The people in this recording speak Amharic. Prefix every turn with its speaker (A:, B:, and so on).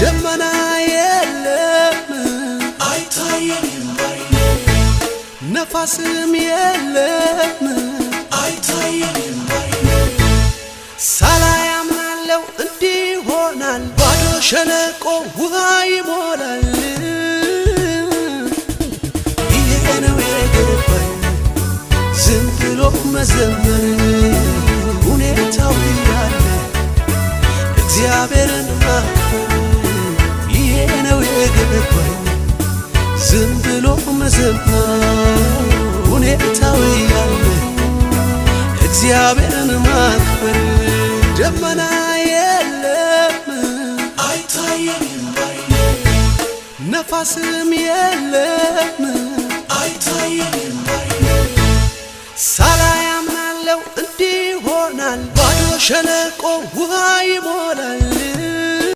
A: ደመና የለም
B: አይታየኝም ባይኔ
A: ነፋስም የለም
B: አይታየኝም ባይኔ
A: ሳላይ አምናለው እንዲሆናል ባዶ ሸለቆ ውሃ ይሞላል ይሄ ነው የገባኝ ዝም ብሎ መዘመር ሁኔታው ያለ እግዚአብሔርን ማክበር ይሄ ነው የገባኝ ዝም ብሎ መዘመር ሁኔታው ያለ እግዚአብሔርን ማክበር ደመና የለም
B: አይታየኝም ባይኔ
A: ነፋስም የለም
B: አይታየኝም ባይኔ
A: ሳላይ አምናለው እንዲሆናል ባዶ ሸለቆ ውሃ ይሞላል